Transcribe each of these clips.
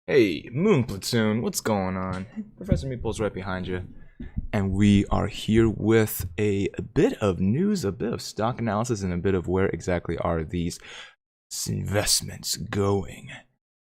Hey, Moon Platoon, what's going on? Professor Meatball's right behind you. And we are here with a bit of news, a bit of stock analysis, and a bit of where exactly are these investments going.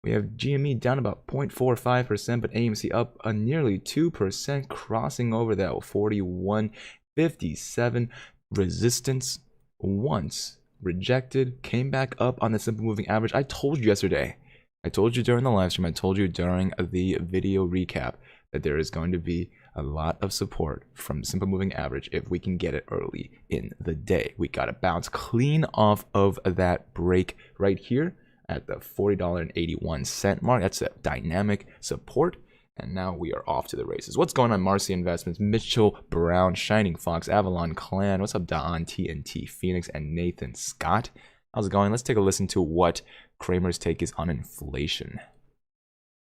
We have GME down about 0.45%, but AMC up a nearly 2%, crossing over that 41.57 resistance once rejected, came back up on the simple moving average. I told you yesterday. I told you during the live stream, I told you during the video recap that there is going to be a lot of support from simple moving average if we can get it early in the day. We got to bounce clean off of that break right here at the $40.81 mark. That's a dynamic support. And now we are off to the races. What's going on, Marcy Investments, Mitchell Brown, Shining Fox, Avalon Clan? What's up, Don, TNT, Phoenix, and Nathan Scott? How's it going? Let's take a listen to what Kramer's take is on inflation.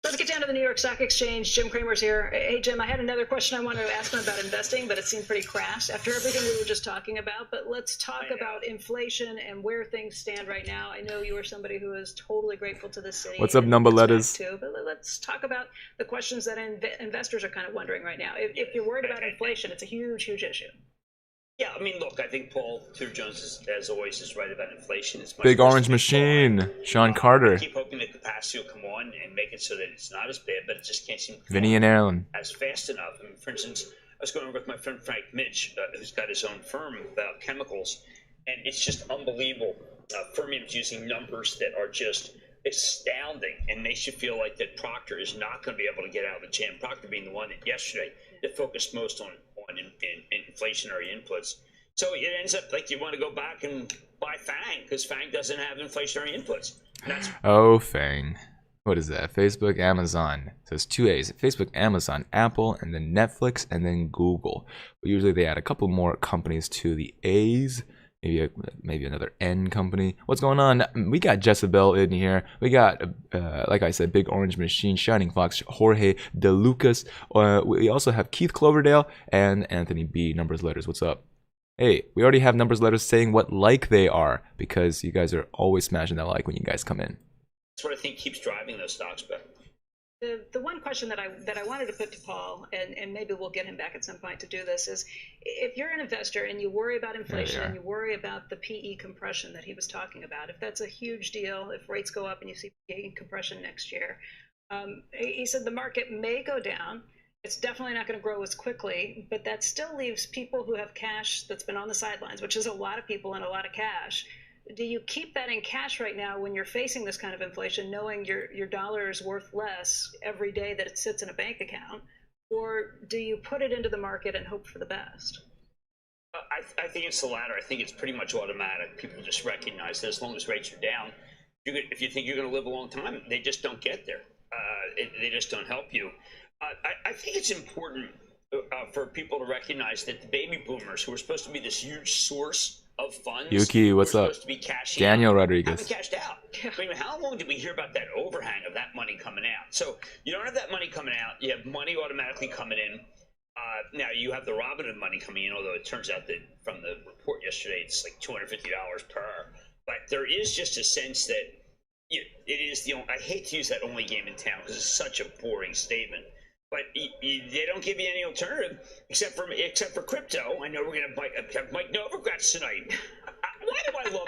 Let's get down to the New York Stock Exchange. Jim Cramer's here. Hey, Jim, I had another question I wanted to ask him about investing, but it seemed pretty crass after everything we were just talking about. But let's talk about inflation and where things stand right now. I know you are somebody who is totally grateful to the city. What's up, number letters? Too, but let's talk about the questions that investors are kind of wondering right now. If you're worried about inflation, it's a huge, huge issue. Yeah, I mean, look, I think Paul Tudor Jones, as always, is right about inflation. It's Big Orange Machine, Sean Carter. I keep hoping the capacity will come on and make it so that it's not as bad, but it just can't seem to Vinny and Erlen as fast enough. I mean, for instance, I was going over with my friend Frank Mitch, who's got his own firm about chemicals, and it's just unbelievable. Fermium's using numbers that are just astounding and makes you feel like that Procter is not going to be able to get out of the jam. Procter being the one that yesterday that focused most on inflationary inputs. So it ends up like you want to go back and buy FANG because FANG doesn't have inflationary inputs. Oh, FANG. What is that? Facebook, Amazon. So it's two A's. Facebook, Amazon, Apple, and then Netflix, and then Google. But usually they add a couple more companies to the A's. Maybe another N company. What's going on? We got Jezebel in here. We got, like I said, Big Orange Machine, Shining Fox, Jorge De Lucas. We also have Keith Cloverdale and Anthony B. Numbers Letters. What's up? Hey, we already have Numbers Letters saying what like they are because you guys are always smashing that like when you guys come in. That's what I think keeps driving those stocks back. The one question that I wanted to put to Paul, and maybe we'll get him back at some point to do this, is if you're an investor and you worry about inflation and you worry about the PE compression that he was talking about, if that's a huge deal, if rates go up and you see PE compression next year, he said the market may go down. It's definitely not going to grow as quickly, but that still leaves people who have cash that's been on the sidelines, which is a lot of people and a lot of cash. Do you keep that in cash right now when you're facing this kind of inflation, knowing your dollar is worth less every day that it sits in a bank account? Or do you put it into the market and hope for the best? I think it's the latter. I think it's pretty much automatic. People just recognize that as long as rates are down, if you think you're going to live a long time, they just don't get there. They just don't help you. I think it's important for people to recognize that the baby boomers, who are supposed to be this huge source of funds, Yuki, what's up? To be Daniel Rodriguez. Haven't cashed out. I mean, how long did we hear about that overhang of that money coming out? So you don't have that money coming out. You have money automatically coming in. Now you have the Robinhood money coming in, although it turns out that from the report yesterday, it's like $250 per. But there is just a sense that it is the only, I hate to use that only game in town because it's such a boring statement. But they don't give you any alternative except for crypto. I know we're going to have Mike Novogratz tonight.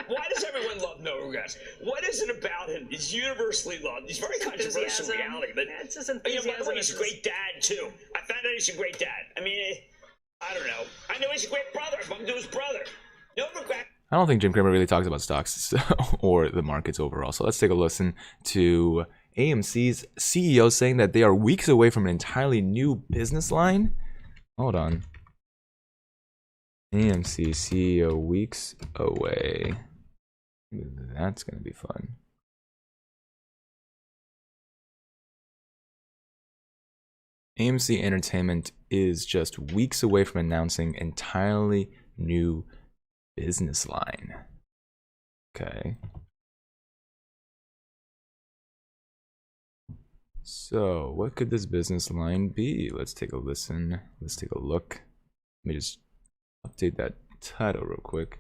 Why does everyone love Novogratz? What is it about him? He's universally loved. He's very controversial in reality. But it's just enthusiasm. By the way, he's a great dad, too. I found out he's a great dad. I mean, I don't know. I know he's a great brother. I bumped into his brother. Novogratz. I don't think Jim Cramer really talks about stocks or the markets overall. So let's take a listen to AMC's CEO saying that they are weeks away from an entirely new business line. Hold on. AMC CEO weeks away. That's going to be fun. AMC Entertainment is just weeks away from announcing entirely new business line. Okay. So, what could this business line be? Let's take a listen. Let's take a look. Let me just update that title real quick.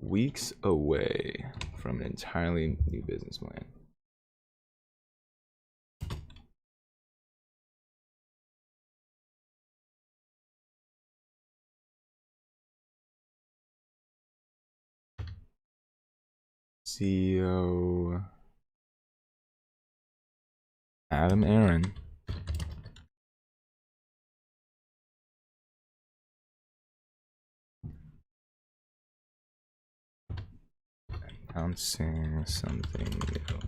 weeks away from an entirely new business plan. CEO Adam Aaron. Announcing something new.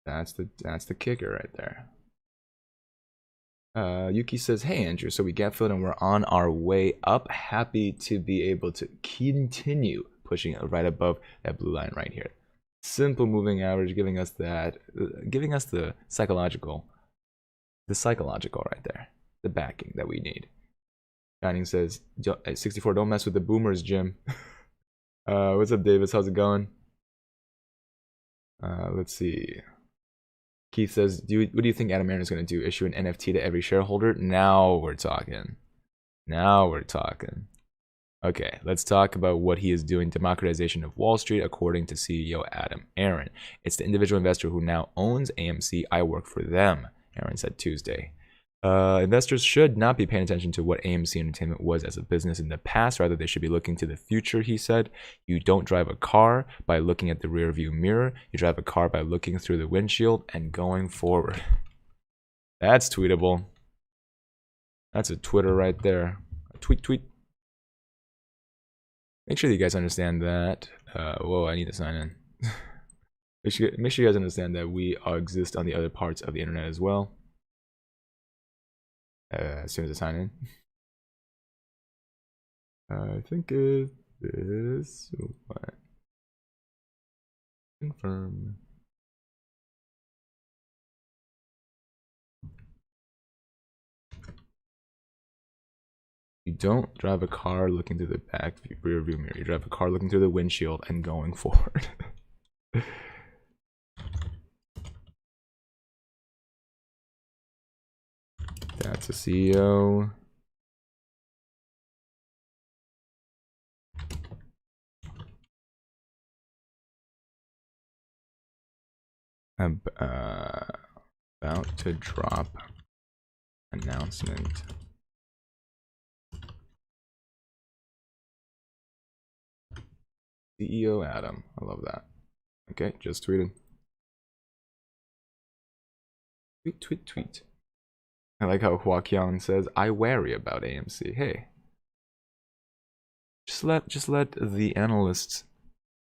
That's the kicker right there. Yuki says, "Hey Andrew, so we get filled and we're on our way up. Happy to be able to continue pushing it right above that blue line right here. Simple moving average, giving us that, giving us the psychological right there, the backing that we need." Shining says, at 64, don't mess with the boomers, Jim. What's up, Davis? How's it going? Let's see. Keith says, what do you think Adam Aaron is going to do? Issue an NFT to every shareholder? Now we're talking. Now we're talking. Okay, let's talk about what he is doing. Democratization of Wall Street, according to CEO Adam Aaron. It's the individual investor who now owns AMC. I work for them, Aaron said Tuesday. Investors should not be paying attention to what AMC Entertainment was as a business in the past. Rather, they should be looking to the future, he said. You don't drive a car by looking at the rearview mirror. You drive a car by looking through the windshield and going forward. That's tweetable. That's a Twitter right there. A tweet. Make sure that you guys understand that. Whoa, I need to sign in. Make sure you guys understand that we exist on the other parts of the internet as well. As soon as I sign in. I think it is what? Confirm. You don't drive a car looking through the back rear view mirror. You drive a car looking through the windshield and going forward. That's a CEO. About to drop announcement. CEO Adam. I love that. Okay, just tweeted. Tweet. I like how Huaqian says, I worry about AMC. Hey. Just let the analysts,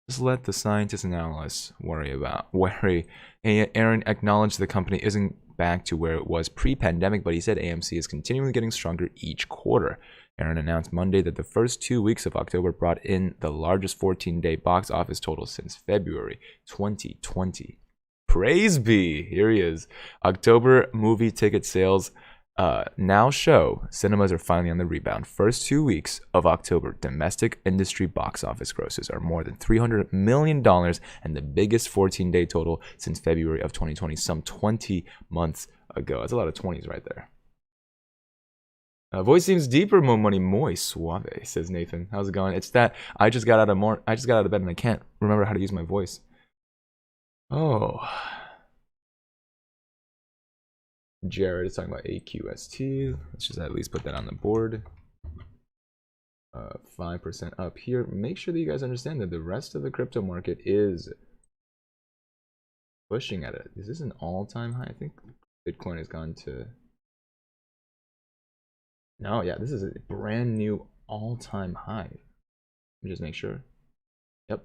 just let the scientists and analysts worry. Aaron acknowledged the company isn't back to where it was pre-pandemic, but he said AMC is continually getting stronger each quarter. Aaron announced Monday that the first 2 weeks of October brought in the largest 14-day box office total since February 2020. Praise be! Here he is. October movie ticket sales now show cinemas are finally on the rebound. First 2 weeks of October, domestic industry box office grosses are more than $300 million and the biggest 14-day total since February of 2020, some 20 months ago. That's a lot of 20s right there. Voice seems deeper, more money, muy suave, says Nathan. How's it going? It's that I just got out of bed and I can't remember how to use my voice. Oh. Jared is talking about AQST. Let's just at least put that on the board. 5% up here. Make sure that you guys understand that the rest of the crypto market is pushing at it. Is this an all-time high? I think Bitcoin has gone to... No, yeah, this is a brand new all-time high. Let me just make sure. Yep.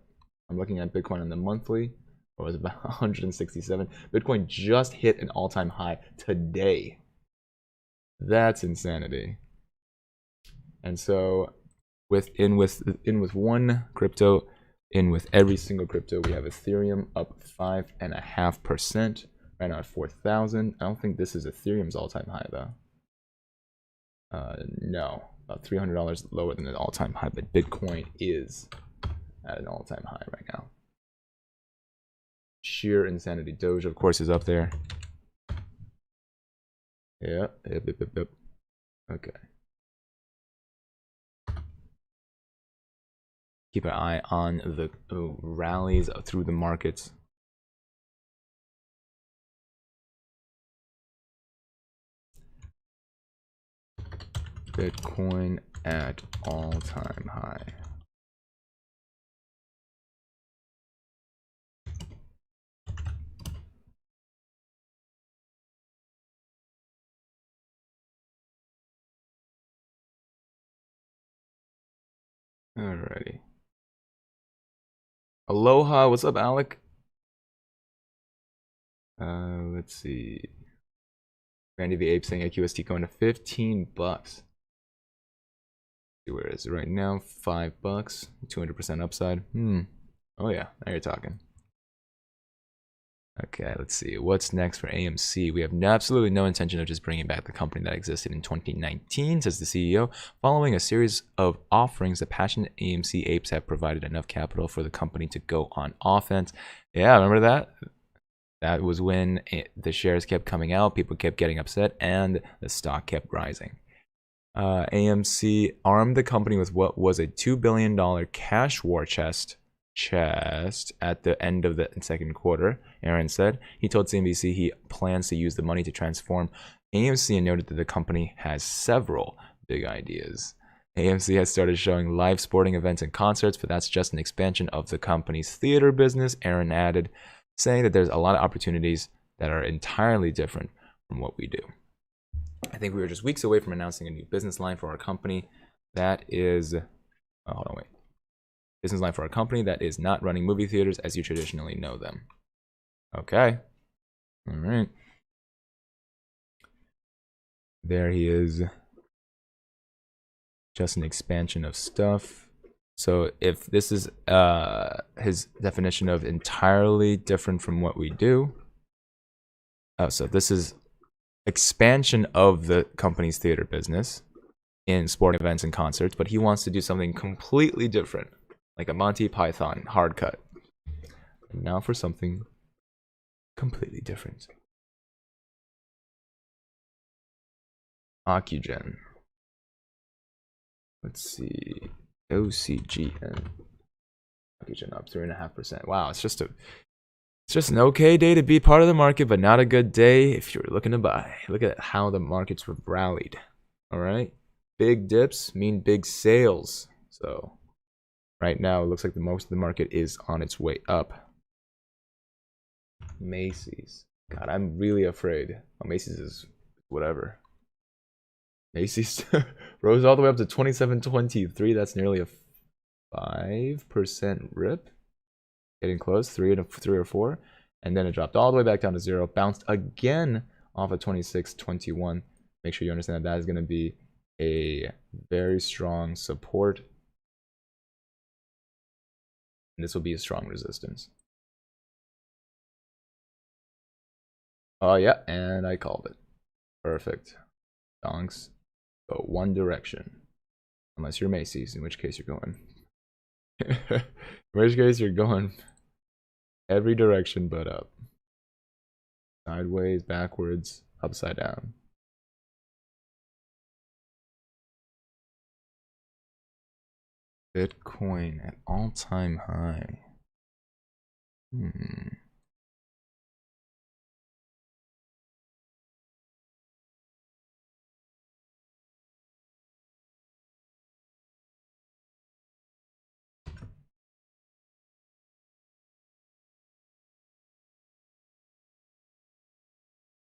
I'm looking at Bitcoin on the monthly. It was about 167. Bitcoin just hit an all-time high today. That's insanity. And so with one crypto, with every single crypto, we have Ethereum up 5.5%. Right now at 4,000. I don't think this is Ethereum's all-time high though. No, about $300 lower than an all-time high, but Bitcoin is at an all-time high right now. Sheer insanity. Doge, of course, is up there. Yep. Okay. Keep an eye on the rallies through the markets. Bitcoin at all-time high. Alrighty. Aloha, what's up, Alec? Let's see. Randy the Ape saying AQST going to $15. Where is it right now? $5, 200% upside. Oh yeah, now you're talking. Okay, let's see. What's next for AMC? We have absolutely no intention of just bringing back the company that existed in 2019, says the CEO. Following a series of offerings, the passionate AMC apes have provided enough capital for the company to go on offense. Yeah, remember that? That was when the shares kept coming out, people kept getting upset, and the stock kept rising. AMC armed the company with what was a $2 billion cash war chest at the end of the second quarter, Aaron said. He told CNBC he plans to use the money to transform AMC and noted that the company has several big ideas. AMC has started showing live sporting events and concerts, but that's just an expansion of the company's theater business, Aaron added, saying that there's a lot of opportunities that are entirely different from what we do. I think we were just weeks away from announcing a new business line for our company that is, business line for our company that is not running movie theaters as you traditionally know them. Okay. All right. There he is. Just an expansion of stuff. So if this is his definition of entirely different from what we do. Oh, so this is expansion of the company's theater business in sporting events and concerts, but he wants to do something completely different, like a Monty Python hard cut. And now for something completely different. Ocugen. Let's see. OCGN. Ocugen up 3.5%. Wow, it's just an okay day to be part of the market, but not a good day if you're looking to buy. Look at how the markets were rallied. All right, big dips mean big sales. So right now, it looks like most of the market is on its way up. Macy's. God, I'm really afraid. Oh, Macy's is whatever. Macy's rose all the way up to 27.23. That's nearly a 5% rip. Getting close, 3 or 4. And then it dropped all the way back down to 0. Bounced again off of 26.21. Make sure you understand that is going to be a very strong support. And this will be a strong resistance. Oh, yeah, and I called it. Perfect. Donks go one direction. Unless you're Macy's, in which case you're going. In which case you're going every direction but up. Sideways, backwards, upside down. Bitcoin at all-time high.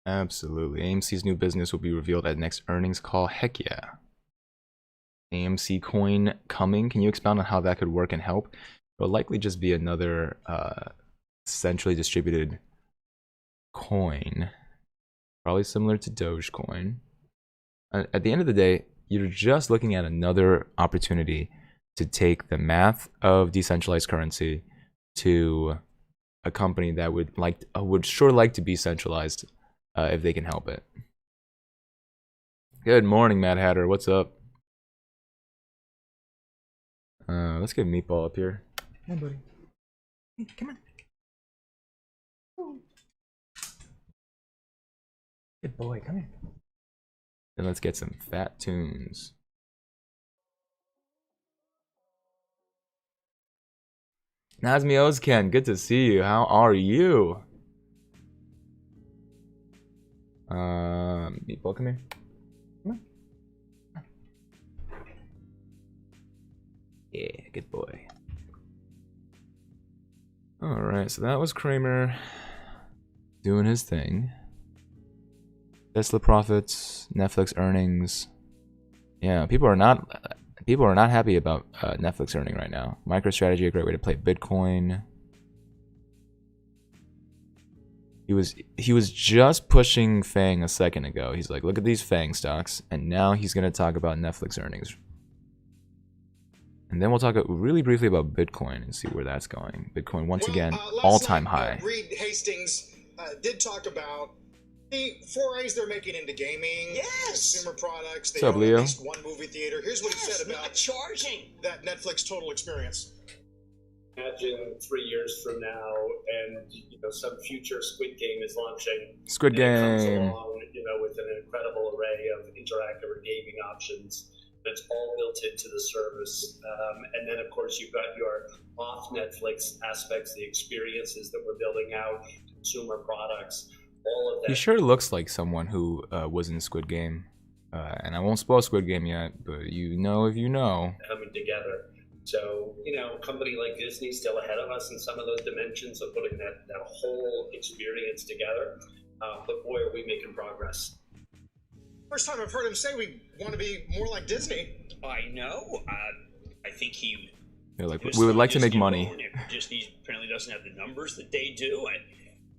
Absolutely. AMC's new business will be revealed at next earnings call. Heck yeah. AMC coin coming. Can you expound on how that could work and help? It'll likely just be another centrally distributed coin. Probably similar to Dogecoin. At the end of the day, you're just looking at another opportunity to take the math of decentralized currency to a company that would sure like to be centralized if they can help it. Good morning, Mad Hatter. What's up? Let's get Meatball up here. Come on, buddy. Hey, come on. Good boy, come here. Then let's get some fat tunes. Nazmi Ozcan, good to see you. How are you? Meatball, come here. Come on. Yeah, good boy. Alright, so that was Kramer doing his thing. Tesla profits, Netflix earnings. Yeah, people are not happy about Netflix earning right now. MicroStrategy, a great way to play Bitcoin. He was just pushing FANG a second ago. He's like, look at these FANG stocks, and now he's gonna talk about Netflix earnings. And then we'll talk really briefly about Bitcoin and see where that's going. Bitcoin once again, all-time high. Reed Hastings did talk about the forays they're making into gaming, consumer products. They What's up, own Leo? at least one movie theater. Here's what he said about not charging that Netflix total experience. Imagine 3 years from now, and some future Squid Game is launching. Squid and it comes Game. along, with an incredible array of interactive or gaming options. It's all built into the service, and then of course you've got your off Netflix aspects, the experiences that we're building out, consumer products, all of that. He sure looks like someone who was in Squid Game, and I won't spoil Squid Game yet, but you know if you know. Coming together. So, a company like Disney still ahead of us in some of those dimensions of putting that whole experience together. But boy, are we making progress. First time I've heard him say we want to be more like Disney. I know. I think he. They're like, we would like to make money. Disney apparently doesn't have the numbers that they do. And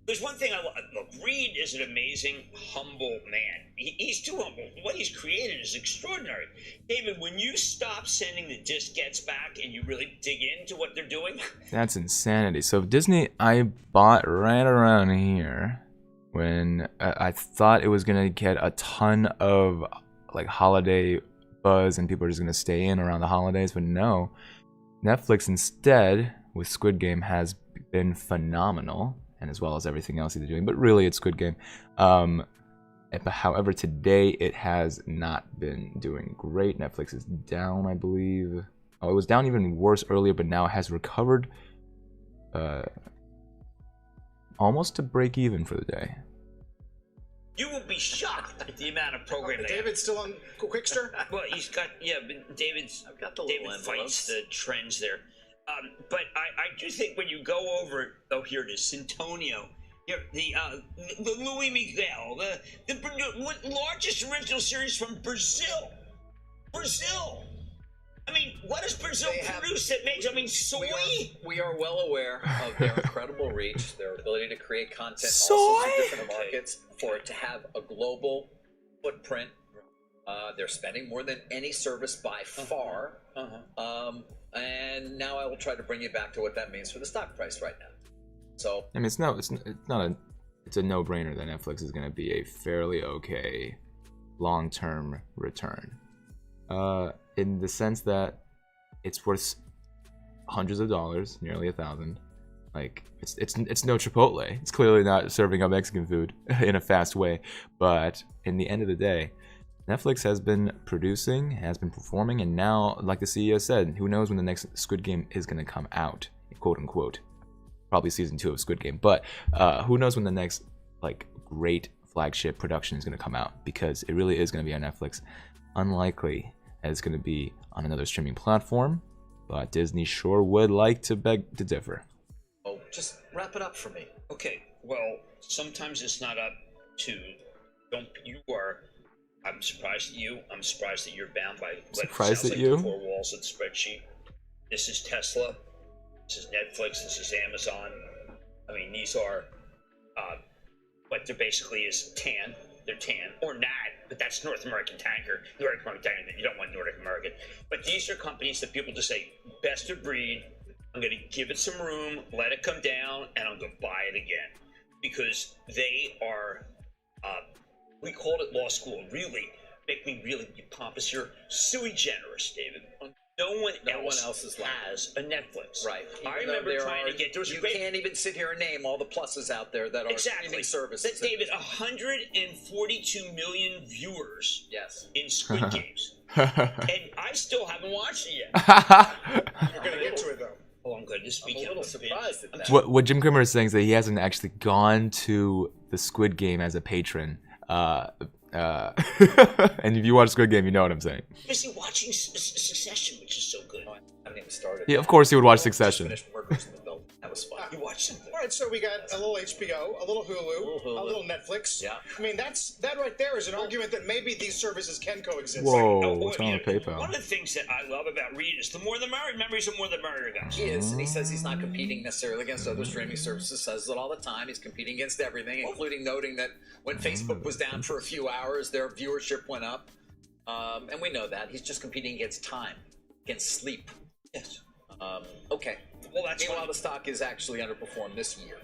there's one thing look. Reed is an amazing, humble man. He's too humble. What he's created is extraordinary. David, when you stop sending the diskettes back and you really dig into what they're doing, that's insanity. So Disney, I bought right around here when I thought it was gonna get a ton of like holiday buzz and people are just gonna stay in around the holidays, but no. Netflix instead with Squid Game has been phenomenal, and as well as everything else they're doing, but really it's Squid Game. However, today it has not been doing great. Netflix is down, I believe. Oh, it was down even worse earlier, but now it has recovered almost to break even for the day. you will be shocked at the amount of programming. David's still on Quickster? Well, he's got, but David's. I've got the David little fights the trends there. But I do think when you go over, here it is, Centonio, the Louis Miguel, the largest original series from Brazil. Brazil. I mean, what does Brazil produce that makes? I mean, soy. We are well aware of their incredible reach, their ability to create content in all sorts of different markets, for it to have a global footprint. They're spending more than any service by far. And now I will try to bring you back to what that means for the stock price right now. So I mean, it's a no-brainer that Netflix is going to be a fairly okay long-term return. In the sense that it's worth hundreds of dollars, nearly $1,000. Like it's no Chipotle. It's clearly not serving up Mexican food in a fast way. But in the end of the day, Netflix has been producing, has been performing, and now, like the CEO said, who knows when the next Squid Game is going to come out, quote unquote. Probably season 2 of Squid Game, but who knows when the next like great flagship production is going to come out, because it really is going to be on Netflix. Unlikely that it's going to be on another streaming platform, but Disney sure would like to beg to differ. Oh, just wrap it up for me. Okay, well, sometimes it's not up to. I'm surprised at you. I'm surprised that you're bound by the four walls of the spreadsheet. This is Tesla. This is Netflix. This is Amazon. I mean, these are what they're basically is tan. They're tan or not, but that's North American tanker. North American tanker. You don't want Nordic American. But these are companies that people just say best of breed. I'm going to give it some room, let it come down, and I'm going to buy it again because they are. We called it law school. Really, make me really be pompous here. Sui generis, David. No one else has a Netflix. Right. I remember trying to get. You can't even sit here and name all the pluses out there that are streaming services. David, 142 million viewers. Yes. In Squid Games, and I still haven't watched it yet. You're gonna get to it though. Oh, I'm good. This I'm a weekend, little surprised at that. What Jim Cramer is saying is that he hasn't actually gone to the Squid Game as a patron. And if you watch Squid Game, you know what I'm saying. Busy watching Succession, which is so good. I haven't even started. Yeah, of course he would watch Just Succession. finished Workers in the Building. That was fun. You watched something? All right, so we got a little HBO, a little Hulu, a little Netflix. Yeah. I mean, that right there is an argument that maybe these services can coexist. Whoa, what's wrong with One PayPal? of the things that I love about Reed is the more the merrier. Remember, he's the more the merrier, guys. He is, and he says he's not competing necessarily against other streaming services. Says it all the time. He's competing against everything, including noting that when Facebook was down for a few hours, their viewership went up. And we know that. He's just competing against time, against sleep. Yes. Okay. Well, that's Meanwhile, fine. the stock is actually underperformed this year.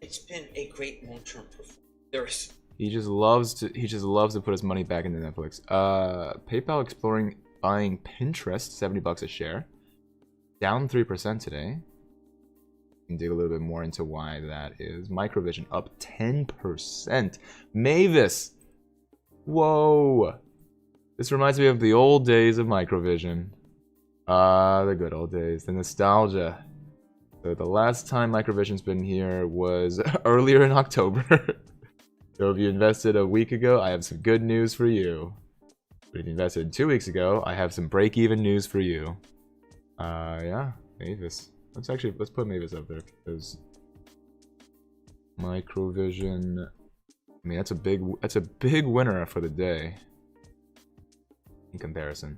It's been a great long-term performance. There's He just loves to put his money back into Netflix. PayPal exploring buying Pinterest, $70 a share, down 3% today. Can dig a little bit more into why that is. Microvision up 10%. Mavis, whoa! This reminds me of the old days of Microvision. The good old days, the nostalgia. So the last time Microvision's been here was earlier in October. So if you invested a week ago, I have some good news for you. But if you invested 2 weeks ago, I have some break-even news for you. Yeah, Mavis. Let's put Mavis up there because Microvision. I mean, that's a big winner for the day. In comparison.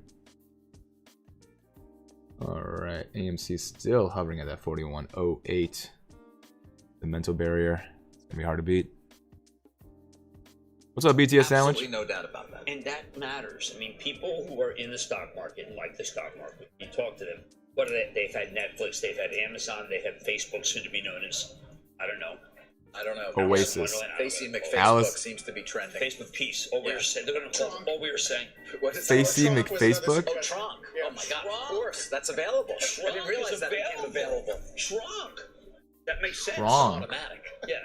Alright, AMC still hovering at that 41.08. The mental barrier. It's gonna be hard to beat. What's up, BTS Sandwich? absolutely no doubt about that. And that matters. I mean, people who are in the stock market and like the stock market, you talk to them. What are they? They've had Netflix, they've had Amazon, they have Facebook, soon to be known as, I don't know. Oasis. Facey McFacebook Alice. seems to be trending. Facebook Peace. All we were saying. They're going to call all we were saying. What is Facey Trump was McFacebook? Oh, Tronk. Yeah. Oh my God! Tronk. Of course, that's available. I didn't realize that became available. Trunk. That makes sense. Tronk. Automatic. Yeah.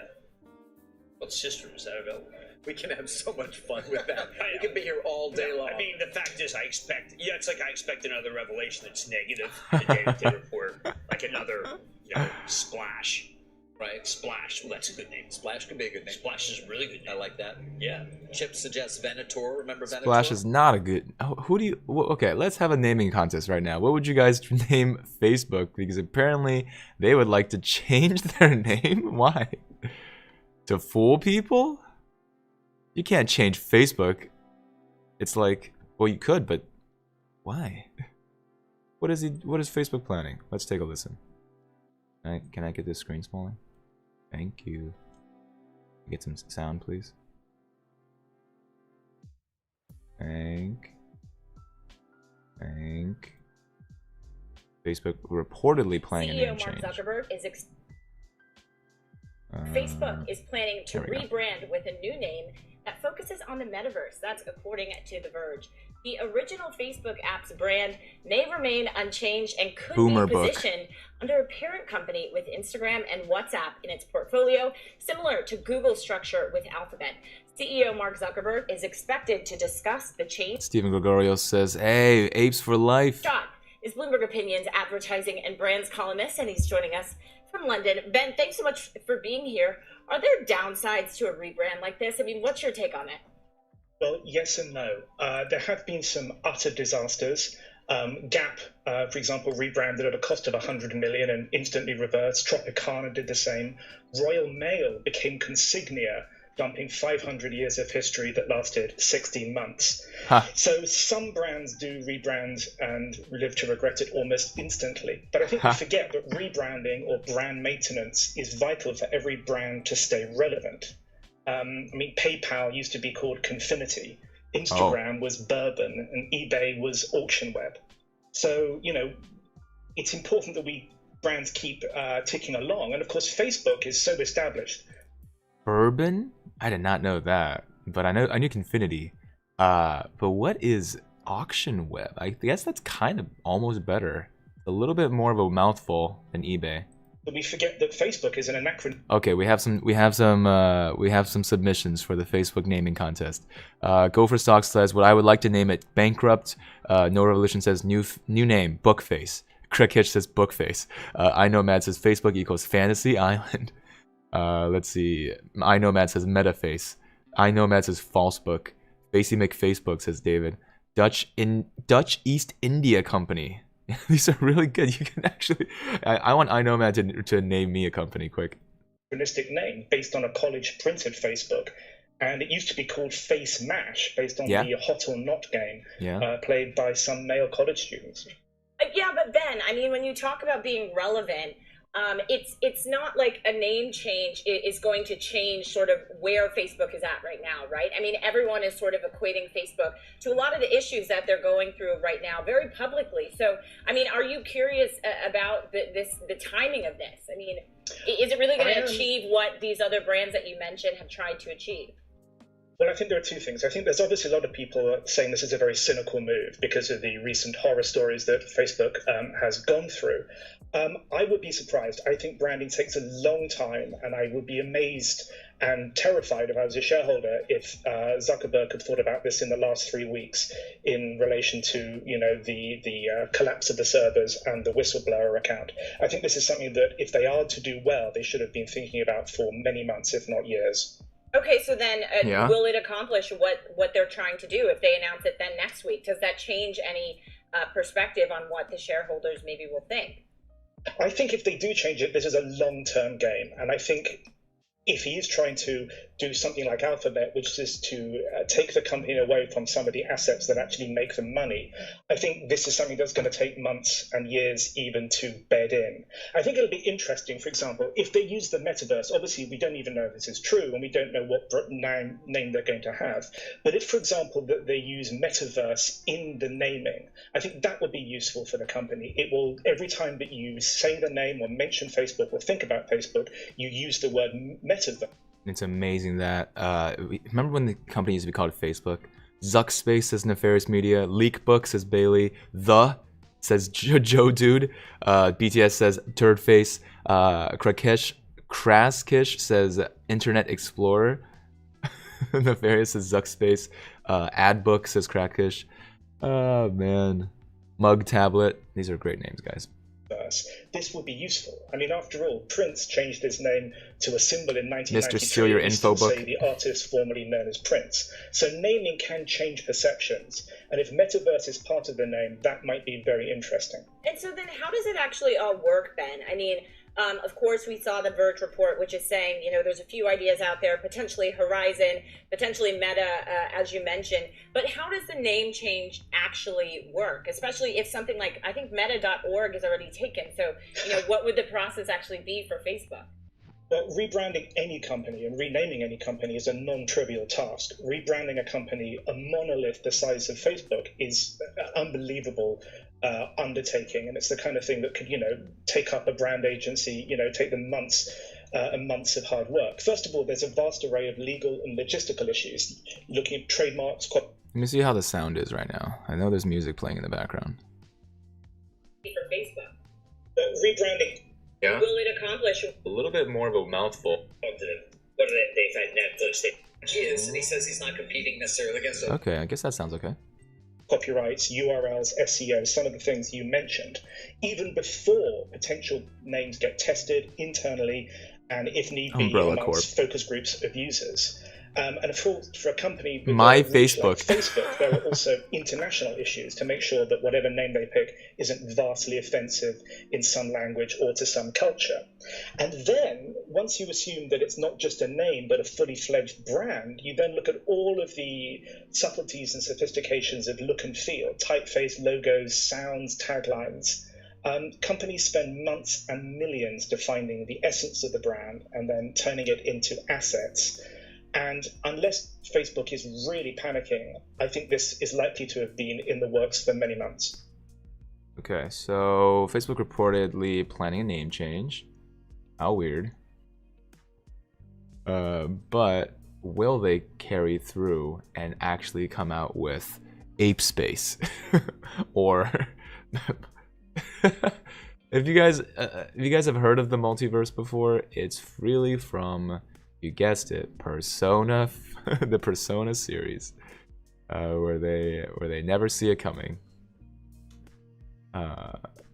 What system is that available? We can have so much fun with that. We can be here all day long. I mean, the fact is, it's like I expect another revelation that's negative. The day report, like another, Splash. Right? Splash. Well, that's a good name. Splash could be a good name. Splash is a really good name. I like that. Yeah. Chip suggests Venator. Remember Venator? Splash is not a good. Who do you? Okay, let's have a naming contest right now. What would you guys name Facebook? Because apparently they would like to change their name. Why? To fool people? You can't change Facebook. It's like, well, you could, but why? What is Facebook planning? Let's take a listen. Can I get this screen smaller? Thank you. Get some sound, please. Thank. Facebook reportedly planning a name CEO Mark change. Zuckerberg is Facebook is planning to there we go. rebrand with a new name that focuses on the metaverse. That's according to The Verge. The original Facebook app's brand may remain unchanged and could Boomer be book. positioned under a parent company with Instagram and WhatsApp in its portfolio, similar to Google's structure with Alphabet. CEO Mark Zuckerberg is expected to discuss the change. Stephen Gregorio says, "Hey, apes for life." Scott is Bloomberg Opinions advertising and brands columnist, and he's joining us from London. Ben, thanks so much for being here. Are there downsides to a rebrand like this? I mean, what's your take on it? Well, yes and no. There have been some utter disasters. Gap, for example, rebranded at a cost of 100 million and instantly reversed. Tropicana did the same. Royal Mail became Consignia, dumping 500 years of history that lasted 16 months. Huh. So some brands do rebrand and live to regret it almost instantly. But I think we forget that rebranding or brand maintenance is vital for every brand to stay relevant. I mean, PayPal used to be called Confinity. Instagram was Bourbon, and eBay was Auction Web. So, it's important that brands keep ticking along. And of course, Facebook is so established. Bourbon? I did not know that, but I knew Confinity. But what is Auction Web? I guess that's kind of almost better. A little bit more of a mouthful than eBay. But we forget that Facebook is an anachronism. Okay, we have some submissions for the Facebook naming contest. Go for Stocks says, what I would like to name it, Bankrupt. No Revolution says, new name, Bookface. Craig Hitch says Bookface. I know Matt says Facebook equals Fantasy Island. Let's see. I know Matt says Metaface. I know Matt says False Book. Facey McFacebook says David. Dutch East India Company. These are really good. You can actually. I want I know Matt to name me a company quick. Name based on a college printed Facebook, and it used to be called Face Mash based on the Hot or Not game, played by some male college students. Yeah, but Ben, I mean, when you talk about being relevant, it's not like a name change is going to change sort of where Facebook is at right now, right? I mean, everyone is sort of equating Facebook to a lot of the issues that they're going through right now very publicly. So, I mean, are you curious about the timing of this? I mean, is it really going to achieve what these other brands that you mentioned have tried to achieve? Well, I think there are two things. I think there's obviously a lot of people saying this is a very cynical move because of the recent horror stories that Facebook has gone through. I would be surprised. I think branding takes a long time, and I would be amazed and terrified if I was a shareholder if Zuckerberg had thought about this in the last 3 weeks in relation to, you know, the collapse of the servers and the whistleblower account. I think this is something that if they are to do well, they should have been thinking about for many months, if not years. Okay, so then will it accomplish what they're trying to do if they announce it then next week? Does that change any perspective on what the shareholders maybe will think? I think if they do change it, this is a long-term game. And I think if he is trying to do something like Alphabet, which is to take the company away from some of the assets that actually make them money, I think this is something that's going to take months and years even to bed in. I think it'll be interesting, for example, if they use the metaverse. Obviously, we don't even know if this is true, and we don't know what name they're going to have. But if, for example, that they use metaverse in the naming, I think that would be useful for the company. It will, every time that you say the name or mention Facebook or think about Facebook, you use the word metaverse. It's amazing that remember when the company used to be called Facebook? Zuckspace says Nefarious Media. Leakbook says Bailey. The says Joe Dude. BTS says Turdface. Kraskish says Internet Explorer. Nefarious says Zuckspace. Adbook says Crackish. Oh man. Mug Tablet. These are great names, guys. This would be useful. I mean, after all, Prince changed his name to a symbol in 1993. Mr. Steal Your Info Book. Say the artist formerly known as Prince. So naming can change perceptions. And if metaverse is part of the name, that might be very interesting. And so then how does it actually all work, Ben? I mean, of course, we saw the Verge report, which is saying, you know, there's a few ideas out there, potentially Horizon, potentially Meta, as you mentioned. But how does the name change actually work? Especially if something like, I think meta.org is already taken. So, you know, what would the process actually be for Facebook? Well, rebranding any company and renaming any company is a non-trivial task. Rebranding a company, a monolith the size of Facebook, is an unbelievable undertaking, and it's the kind of thing that could, you know, take up a brand agency, you know, take them months and months of hard work. First of all, there's a vast array of legal and logistical issues, looking at trademarks. Let me see how the sound is right now. I know there's music playing in the background. For Facebook. Rebranding. Yeah. Will it accomplish? A little bit more of a mouthful. What they've had Netflix. And he says he's not competing necessarily against them. Okay, I guess that sounds okay. Copyrights, URLs, SEO, some of the things you mentioned, even before potential names get tested internally and, if need be, amongst focus groups of users. And for a company with Facebook. Like Facebook, there are also international issues to make sure that whatever name they pick isn't vastly offensive in some language or to some culture. And then, once you assume that it's not just a name but a fully fledged brand, you then look at all of the subtleties and sophistications of look and feel, typeface, logos, sounds, taglines. Companies spend months and millions defining the essence of the brand and then turning it into assets. And unless Facebook is really panicking, I think this is likely to have been in the works for many months. Okay, so Facebook reportedly planning a name change. How weird. But will they carry through and actually come out with Ape Space? Or if you guys have heard of the multiverse before, it's really from, you guessed it, Persona, the Persona series, where they never see it coming.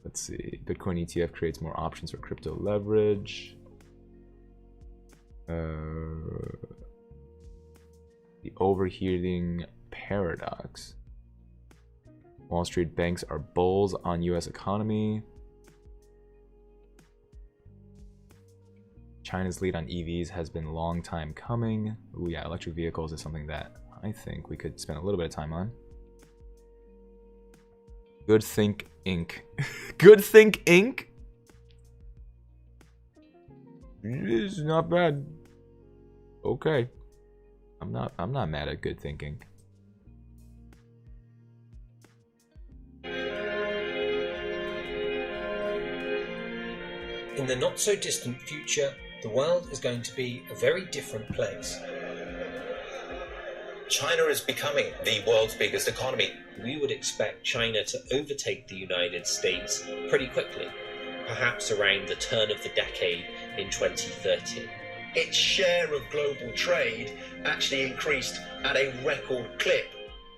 Let's see. Bitcoin ETF creates more options for crypto leverage. The overheating paradox. Wall Street banks are bulls on US economy. China's lead on EVs has been a long time coming. Ooh, yeah, electric vehicles is something that I think we could spend a little bit of time on. Good Think Inc. Good Think Inc. It's not bad. Okay. I'm not mad at Good Thinking. In the not so distant future, the world is going to be a very different place. China is becoming the world's biggest economy. We would expect China to overtake the United States pretty quickly, perhaps around the turn of the decade in 2030. Its share of global trade actually increased at a record clip.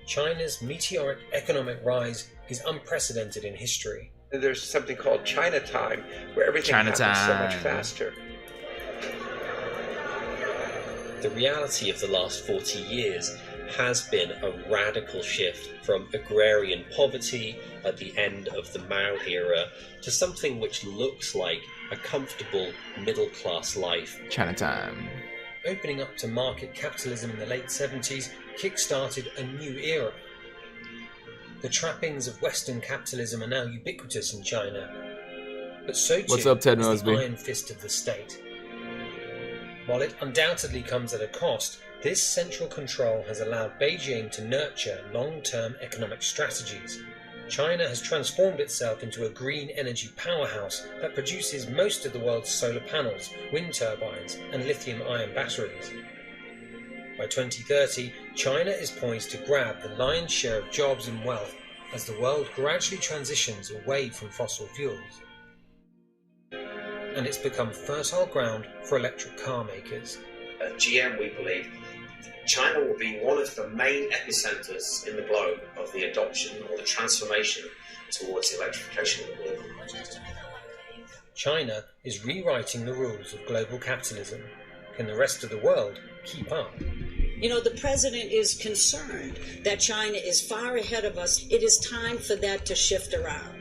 China's meteoric economic rise is unprecedented in history. There's something called China time, where everything happens so much faster. The reality of the last 40 years has been a radical shift from agrarian poverty at the end of the Mao era to something which looks like a comfortable middle-class life. Chinatown. Opening up to market capitalism in the late 70s kick-started a new era. The trappings of Western capitalism are now ubiquitous in China, but so too What's up, Ted is Mosby? the iron fist of the state. While it undoubtedly comes at a cost, this central control has allowed Beijing to nurture long-term economic strategies. China has transformed itself into a green energy powerhouse that produces most of the world's solar panels, wind turbines, and lithium-ion batteries. By 2030, China is poised to grab the lion's share of jobs and wealth as the world gradually transitions away from fossil fuels. And it's become fertile ground for electric car makers. At GM, we believe China will be one of the main epicenters in the globe of the adoption or the transformation towards the electrification of the vehicle. China is rewriting the rules of global capitalism. Can the rest of the world keep up? You know, the president is concerned that China is far ahead of us. It is time for that to shift around.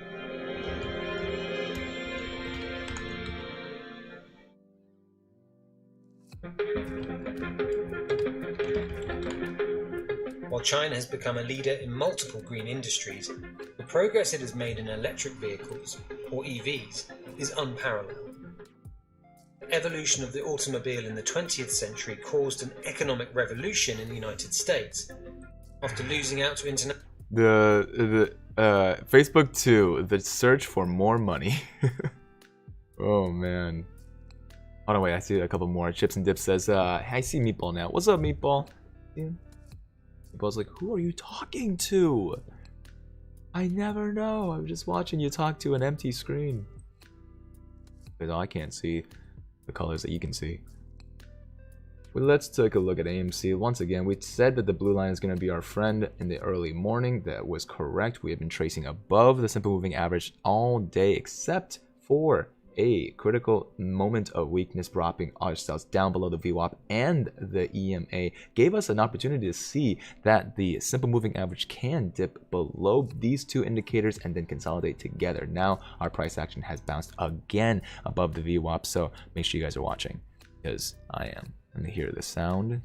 While China has become a leader in multiple green industries, the progress it has made in electric vehicles, or EVs, is unparalleled. The evolution of the automobile in the 20th century caused an economic revolution in the United States. After losing out to internet... Facebook 2, the search for more money. Oh, man. Hold on, wait, I see a couple more. Chips and Dip says, I see Meatball now. What's up, Meatball? Yeah. Meatball's like, who are you talking to? I never know. I'm just watching you talk to an empty screen. Because I can't see the colors that you can see. Well, let's take a look at AMC. Once again, we said that the blue line is going to be our friend in the early morning. That was correct. We have been tracing above the simple moving average all day, except for a critical moment of weakness, dropping ourselves down below the VWAP and the EMA. Gave us an opportunity to see that the simple moving average can dip below these two indicators and then consolidate together. Now our price action has bounced again above the VWAP, so make sure you guys are watching, because I am. Let me hear the sound.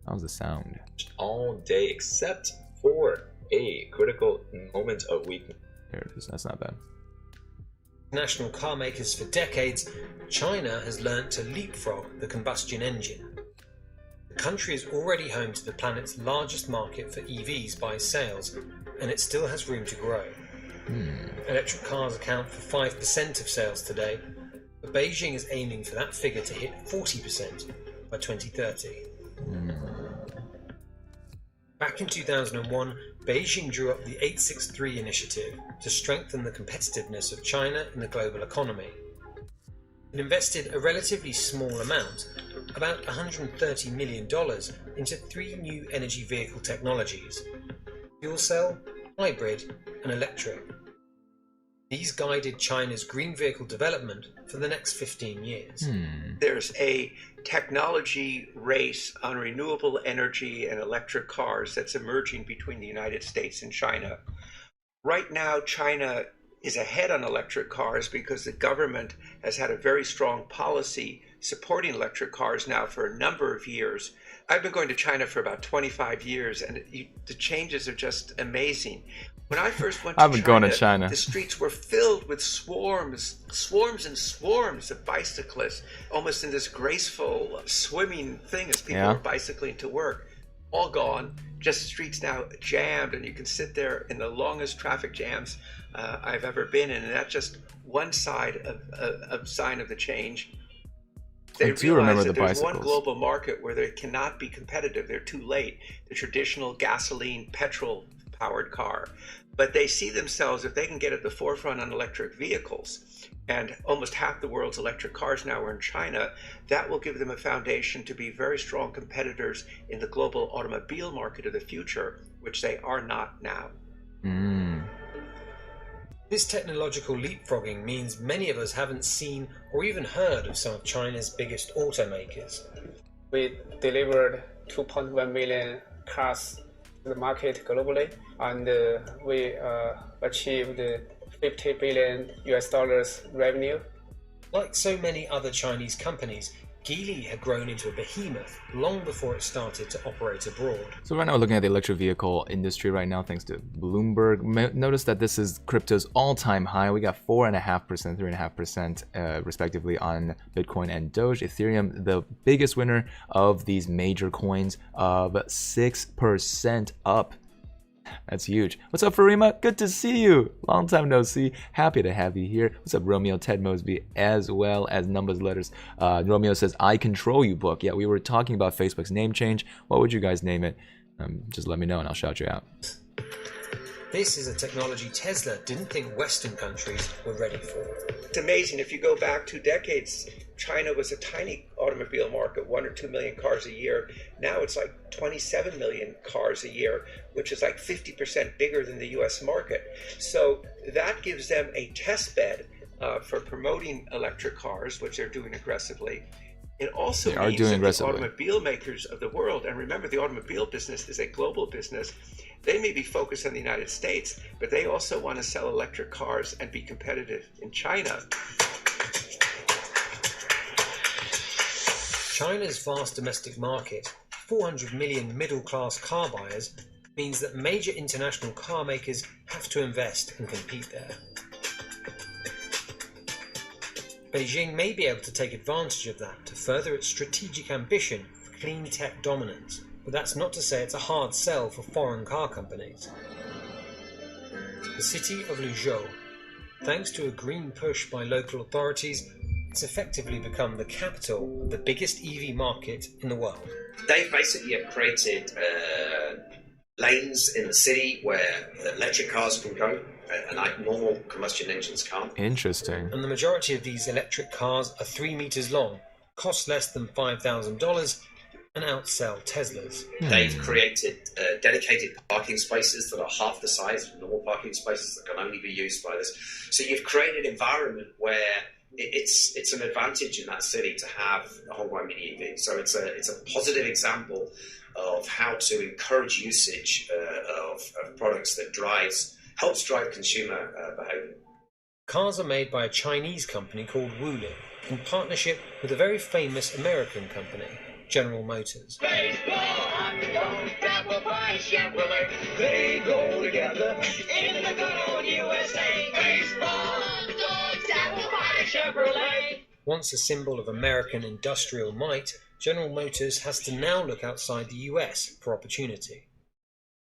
How's the sound? All day except for a critical moment of weakness. There it is. That's not bad. National car makers for decades, China has learnt to leapfrog the combustion engine. The country is already home to the planet's largest market for EVs by sales, and it still has room to grow. Electric cars account for 5% of sales today, but Beijing is aiming for that figure to hit 40% by 2030. Back in 2001, Beijing drew up the 863 initiative to strengthen the competitiveness of China in the global economy. It invested a relatively small amount, about $130 million, into 3 new energy vehicle technologies: fuel cell, hybrid, and electric. These guided China's green vehicle development for the next 15 years. There's a technology race on renewable energy and electric cars that's emerging between the United States and China. Right now, China is ahead on electric cars because the government has had a very strong policy supporting electric cars now for a number of years. I've been going to China for about 25 years, and the changes are just amazing. When I first went to China, the streets were filled with swarms and swarms of bicyclists, almost in this graceful swimming thing as people were bicycling to work. All gone, just streets now jammed, and you can sit there in the longest traffic jams I've ever been in, and that's just one side of sign of the change. They realize that there's one global market where they cannot be competitive. They're too late. The traditional gasoline, petrol-powered car. But they see themselves, if they can get at the forefront on electric vehicles, and almost half the world's electric cars now are in China, that will give them a foundation to be very strong competitors in the global automobile market of the future, which they are not now. This technological leapfrogging means many of us haven't seen or even heard of some of China's biggest automakers. We delivered 2.1 million cars to the market globally, and we achieved $50 billion revenue. Like so many other Chinese companies, Geely had grown into a behemoth long before it started to operate abroad. So right now we're looking at the electric vehicle industry right now thanks to Bloomberg. Notice that this is crypto's all-time high. We got 4.5%, 3.5% respectively on Bitcoin and Doge. Ethereum, the biggest winner of these major coins, of 6% up. That's huge. What's up, Farima? Good to see you. Long time no see. Happy to have you here. What's up, Romeo? Ted Mosby, as well as Numbers Letters. Romeo says, I Control You book. Yeah, we were talking about Facebook's name change. What would you guys name it? Just let me know and I'll shout you out. This is a technology Tesla didn't think Western countries were ready for. It's amazing. If you go back 2 decades, China was a tiny automobile market, 1 or 2 million cars a year. Now it's like 27 million cars a year, which is like 50% bigger than the US market. So that gives them a test bed for promoting electric cars, which they're doing aggressively. It also means that the automobile makers of the world, and remember the automobile business is a global business, they may be focused on the United States, but they also want to sell electric cars and be competitive in China. China's vast domestic market, 400 million middle-class car buyers, means that major international car makers have to invest and compete there. Beijing may be able to take advantage of that to further its strategic ambition for clean tech dominance, but that's not to say it's a hard sell for foreign car companies. The city of Luzhou, thanks to a green push by local authorities, it's effectively become the capital of the biggest EV market in the world. They basically have created lanes in the city where electric cars can go and like normal combustion engines can't. Interesting. And the majority of these electric cars are 3 meters long, cost less than $5,000, and outsell Teslas. They've created dedicated parking spaces that are half the size of normal parking spaces that can only be used by this. So you've created an environment where it's an advantage in that city to have a Hongguang Mini EV. So it's a positive example of how to encourage usage of products that helps drive consumer behavior. Cars are made by a Chinese company called Webull in partnership with a very famous American company, General Motors. They go together in the good old USA. Once a symbol of American industrial might, General Motors has to now look outside the US for opportunity.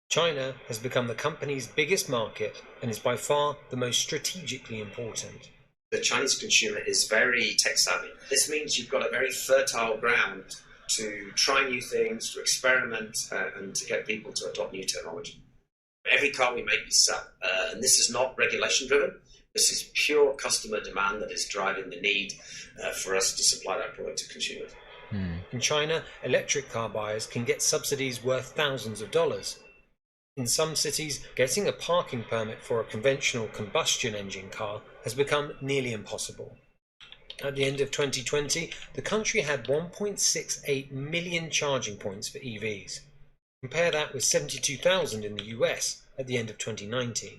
China has become the company's biggest market and is by far the most strategically important. The Chinese consumer is very tech savvy. This means you've got a very fertile ground to try new things, to experiment, and to get people to adopt new technology. Every car we make, we sell. And this is not regulation driven. This is pure customer demand that is driving the need for us to supply that product to consumers. In China, electric car buyers can get subsidies worth thousands of dollars. In some cities, getting a parking permit for a conventional combustion engine car has become nearly impossible. At the end of 2020, the country had 1.68 million charging points for EVs. Compare that with 72,000 in the US at the end of 2019.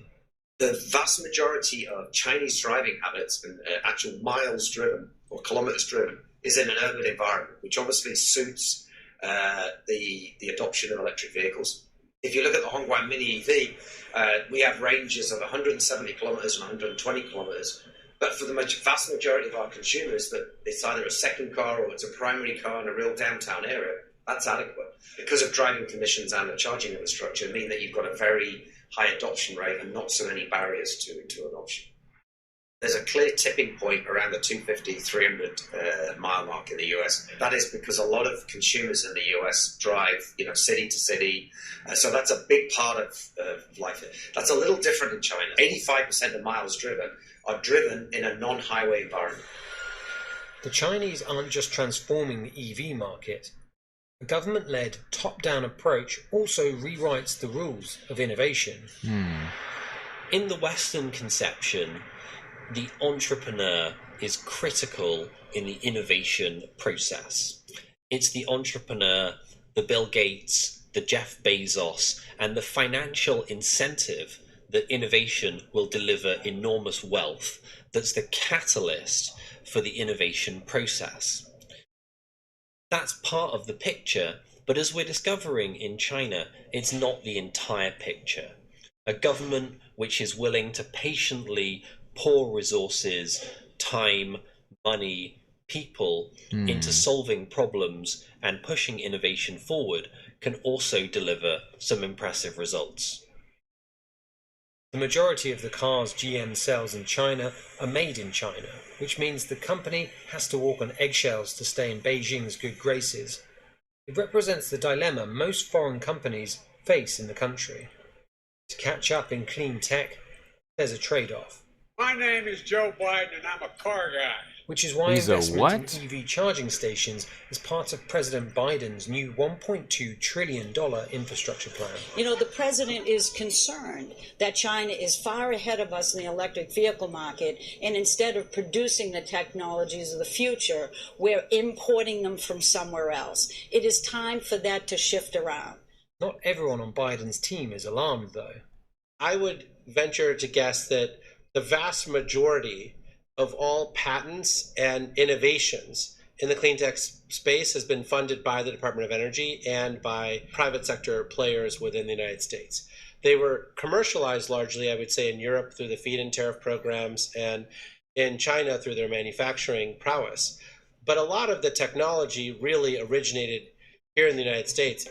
The vast majority of Chinese driving habits and actual miles driven or kilometers driven is in an urban environment, which obviously suits the adoption of electric vehicles. If you look at the Hongguang Mini EV, we have ranges of 170 kilometers and 120 kilometers. But for the vast majority of our consumers, that it's either a second car or it's a primary car in a real downtown area, that's adequate. Because of driving conditions and the charging infrastructure mean that you've got a very high adoption rate and not so many barriers to adoption. There's a clear tipping point around the 250, 300 mile mark in the US. That is because a lot of consumers in the US drive, city to city. So that's a big part of life. That's a little different in China. 85% of miles driven are driven in a non-highway environment. The Chinese aren't just transforming the EV market. A government-led top-down approach also rewrites the rules of innovation. In the Western conception, the entrepreneur is critical in the innovation process. It's the entrepreneur, the Bill Gates, the Jeff Bezos, and the financial incentive that innovation will deliver enormous wealth that's the catalyst for the innovation process. That's part of the picture, but as we're discovering in China, it's not the entire picture. A government which is willing to patiently pour resources, time, money, people into solving problems and pushing innovation forward can also deliver some impressive results. The majority of the cars GM sells in China are made in China, which means the company has to walk on eggshells to stay in Beijing's good graces. It represents the dilemma most foreign companies face in the country. To catch up in clean tech, there's a trade-off. My name is Joe Biden and I'm a car guy. Which is why investment in EV charging stations is part of President Biden's new $1.2 trillion infrastructure plan. The president is concerned that China is far ahead of us in the electric vehicle market, and instead of producing the technologies of the future, we're importing them from somewhere else. It is time for that to shift around. Not everyone on Biden's team is alarmed, though. I would venture to guess that the vast majority of all patents and innovations in the clean tech space has been funded by the Department of Energy and by private sector players within the United States. They were commercialized largely, I would say, in Europe through the feed-in tariff programs and in China through their manufacturing prowess. But a lot of the technology really originated here in the United States.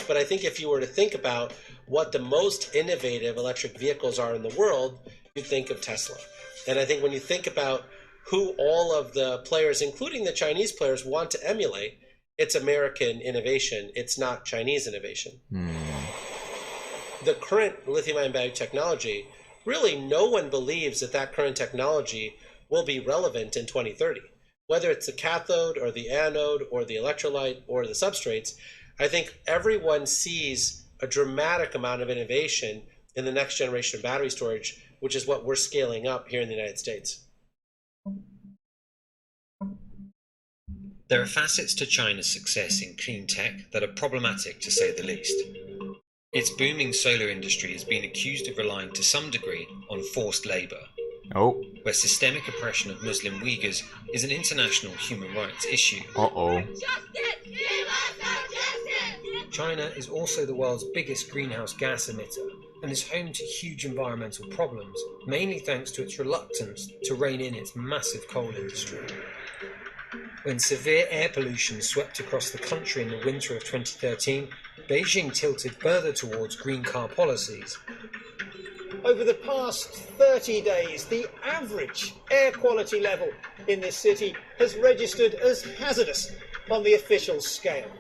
But I think if you were to think about what the most innovative electric vehicles are in the world, you'd think of Tesla. And I think when you think about who all of the players, including the Chinese players, want to emulate, it's American innovation. It's not Chinese innovation. The current lithium-ion battery technology, really no one believes that current technology will be relevant in 2030. Whether it's the cathode or the anode or the electrolyte or the substrates, I think everyone sees a dramatic amount of innovation in the next generation of battery storage, which is what we're scaling up here in the United States. There are facets to China's success in clean tech that are problematic, to say the least. Its booming solar industry has been accused of relying to some degree on forced labor, where systemic oppression of Muslim Uyghurs is an international human rights issue. China is also the world's biggest greenhouse gas emitter and is home to huge environmental problems, mainly thanks to its reluctance to rein in its massive coal industry. When severe air pollution swept across the country in the winter of 2013, Beijing tilted further towards green car policies. Over the past 30 days, the average air quality level in this city has registered as hazardous on the official scale.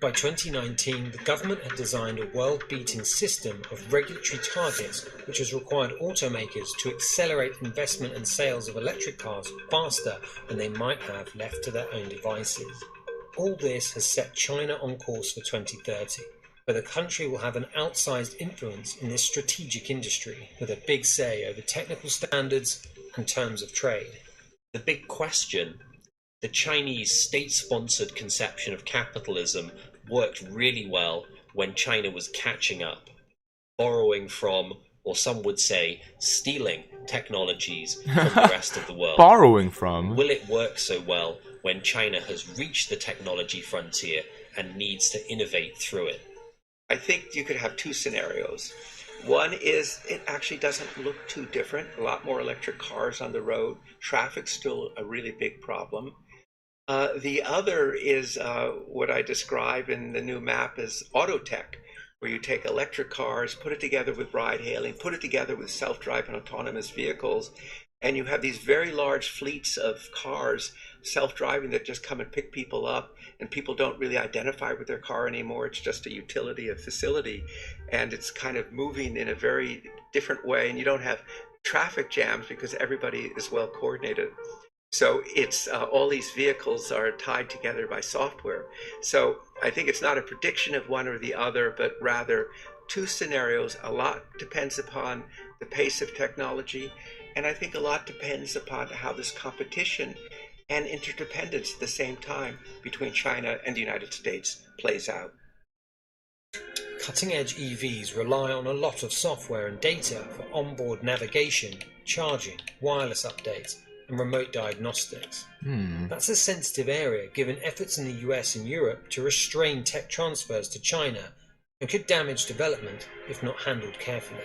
By 2019, the government had designed a world-beating system of regulatory targets which has required automakers to accelerate investment and sales of electric cars faster than they might have left to their own devices. All this has set China on course for 2030, but the country will have an outsized influence in this strategic industry with a big say over technical standards and terms of trade. The big question: the Chinese state-sponsored conception of capitalism worked really well when China was catching up, borrowing from, or some would say, stealing technologies from the rest of the world. Borrowing from? Will it work so well when China has reached the technology frontier and needs to innovate through it? I think you could have two scenarios. One is it actually doesn't look too different. A lot more electric cars on the road. Traffic's still a really big problem. The other is what I describe in the new map as auto tech, where you take electric cars, put it together with ride hailing, put it together with self-driving autonomous vehicles, and you have these very large fleets of cars, self-driving, that just come and pick people up, and people don't really identify with their car anymore. It's just a utility, a facility, and it's kind of moving in a very different way, and you don't have traffic jams because everybody is well coordinated. So it's all these vehicles are tied together by software. So I think it's not a prediction of one or the other, but rather two scenarios. A lot depends upon the pace of technology, and I think a lot depends upon how this competition and interdependence at the same time between China and the United States plays out. Cutting-edge EVs rely on a lot of software and data for onboard navigation, charging, wireless updates, and remote diagnostics. That's a sensitive area given efforts in the US and Europe to restrain tech transfers to China, and could damage development if not handled carefully.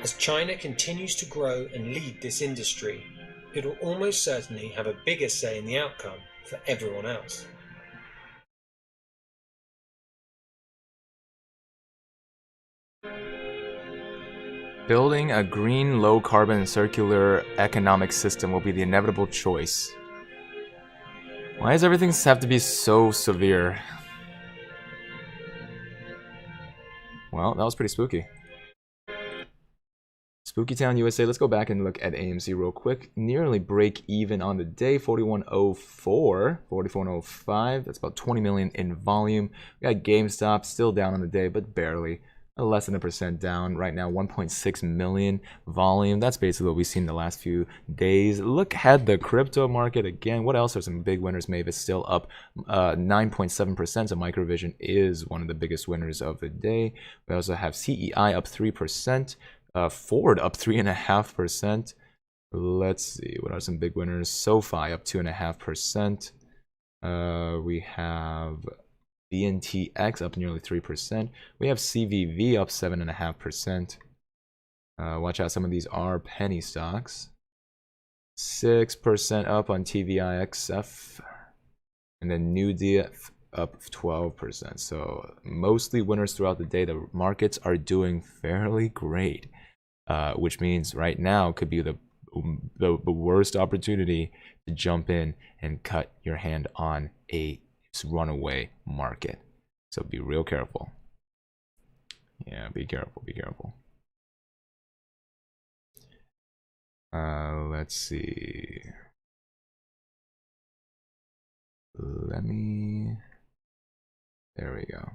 As China continues to grow and lead this industry, it will almost certainly have a bigger say in the outcome for everyone else. Building a green, low-carbon, circular economic system will be the inevitable choice. Why does everything have to be so severe? Well, that was pretty spooky. Spooky Town USA. Let's go back and look at AMC real quick. Nearly break even on the day. 4104, 4405. That's about 20 million in volume. We got GameStop still down on the day, but barely. Less than 1% down right now. 1.6 million volume. That's basically what we've seen the last few days. Look at the crypto market again. What else are some big winners? Mavis still up 9.7%. So Microvision is one of the biggest winners of the day. We also have CEI up 3%. Ford up 3.5%. Let's see, what are some big winners? SoFi up 2.5%. We have BNTX up nearly 3%. We have CVV up 7.5%. Watch out, some of these are penny stocks. 6% up on TVIXF. And then NewDF up 12%. So mostly winners throughout the day. The markets are doing fairly great. Which means right now could be the worst opportunity to jump in and cut your hand on a runaway market. So be real careful. Yeah, be careful, be careful. Let's see. There we go.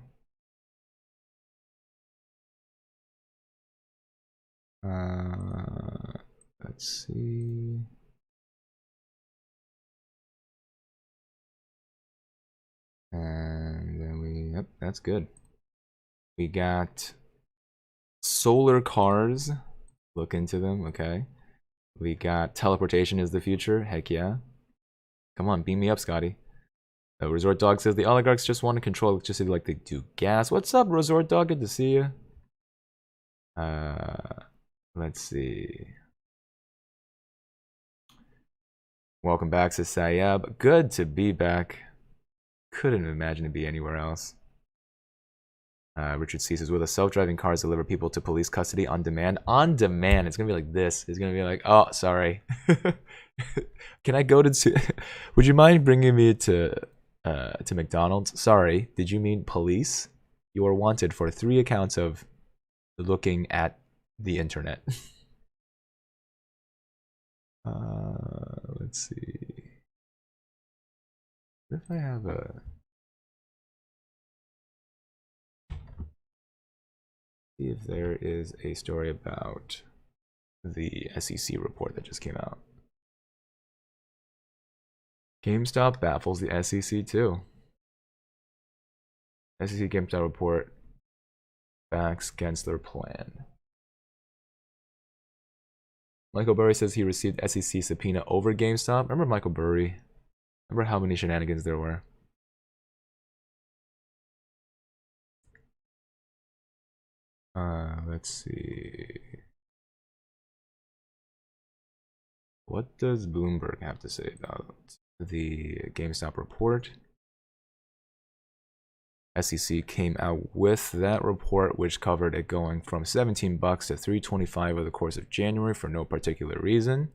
Let's see. And then yep, that's good. We got solar cars. Look into them, okay. We got teleportation is the future. Heck yeah. Come on, beam me up, Scotty. Resort Dog says the oligarchs just want to control electricity like they do gas. What's up, Resort Dog? Good to see you. Let's see. Welcome back to Sayab. Good to be back. Couldn't imagine to be anywhere else. Richard C says, will the self-driving cars deliver people to police custody on demand? On demand. It's gonna be like this. It's gonna be like, oh, sorry. Can I go to? Would you mind bringing me to McDonald's? Sorry. Did you mean police? You are wanted for 3 accounts of looking at the internet. Let's see. What if I have a See if there is a story about the SEC report that just came out. GameStop baffles the SEC too. SEC GameStop report backs against their plan. Michael Burry says he received SEC subpoena over GameStop. Remember Michael Burry? Remember how many shenanigans there were? Let's see. What does Bloomberg have to say about the GameStop report? SEC came out with that report, which covered it going from $17 to $3.25 over the course of January for no particular reason.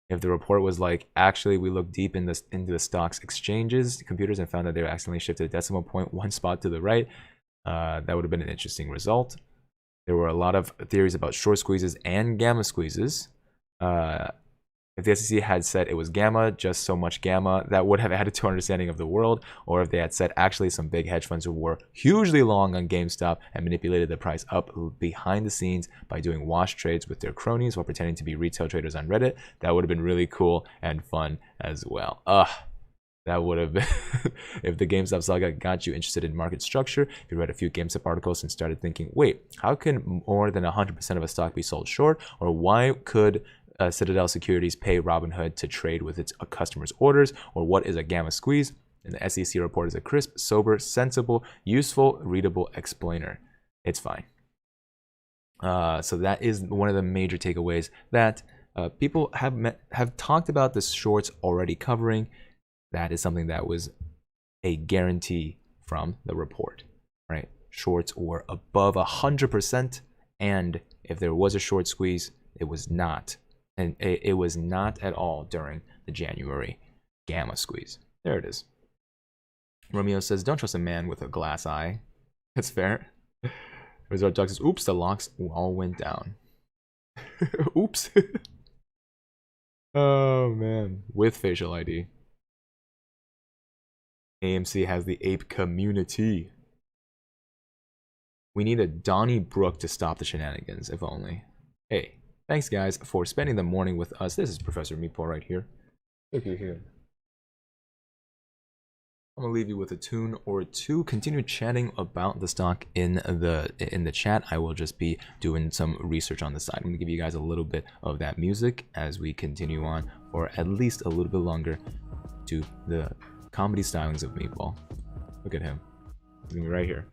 If the report was like, actually, we looked deep into the stock's exchanges, computers, and found that they were accidentally shifted a decimal point one spot to the right, that would have been an interesting result. There were a lot of theories about short squeezes and gamma squeezes. If the SEC had said it was gamma, just so much gamma, that would have added to our understanding of the world. Or if they had said actually some big hedge funds were hugely long on GameStop and manipulated the price up behind the scenes by doing wash trades with their cronies while pretending to be retail traders on Reddit, that would have been really cool and fun as well. That would have been, if the GameStop saga got you interested in market structure, if you read a few GameStop articles and started thinking, wait, how can more than 100% of a stock be sold short? Or why could Citadel Securities pay Robinhood to trade with its customers' orders? Or what is a gamma squeeze? And the SEC report is a crisp, sober, sensible, useful, readable explainer. It's fine. So that is one of the major takeaways that people have talked about the shorts already covering. That is something that was a guarantee from the report, right? Shorts were above 100%, and if there was a short squeeze, it was not. And it was not at all during the January gamma squeeze. There it is. Romeo says, don't trust a man with a glass eye. That's fair. Resort Duck says, oops, the locks all went down. Oops. Oh, man. With facial ID. AMC has the ape community. We need a Donnybrook to stop the shenanigans, if only. Hey, thanks guys for spending the morning with us. This is Professor Meatball right here. Here. I'm gonna leave you with a tune or two. Continue chatting about the stock in the chat. I will just be doing some research on the side. I'm gonna give you guys a little bit of that music as we continue on, or at least a little bit longer, to the comedy stylings of Meatball. Look at him. He's gonna be right here.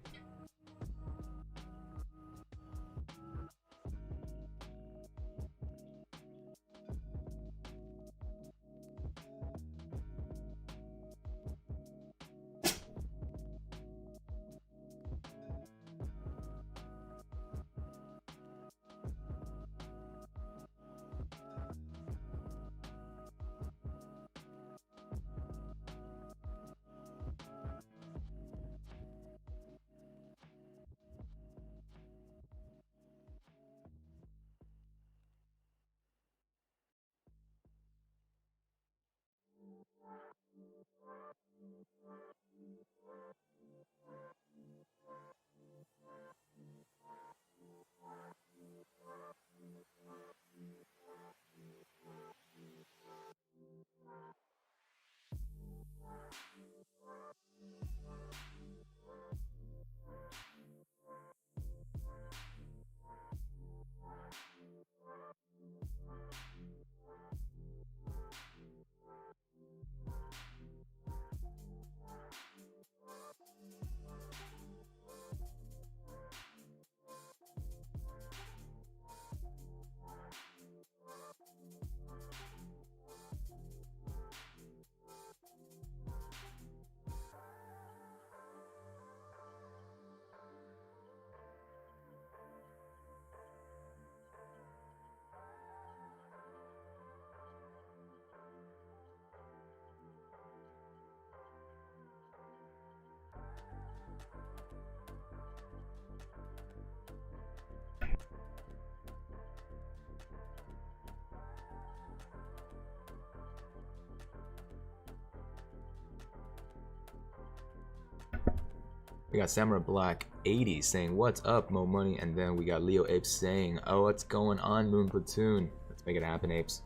We got Samurai Black 80 saying, "What's up, Mo Money?" And then we got Leo Apes saying, "Oh, what's going on, Moon Platoon? Let's make it happen, Apes."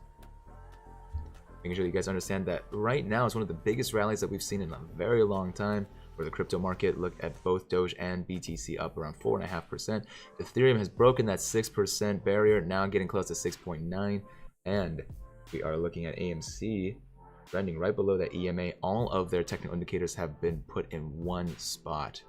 Making sure you guys understand that right now is one of the biggest rallies that we've seen in a very long time for the crypto market. Look at both Doge and BTC up around 4.5%. Ethereum has broken that 6% barrier, now getting close to 6.9. And we are looking at AMC trending right below that EMA. All of their technical indicators have been put in one spot.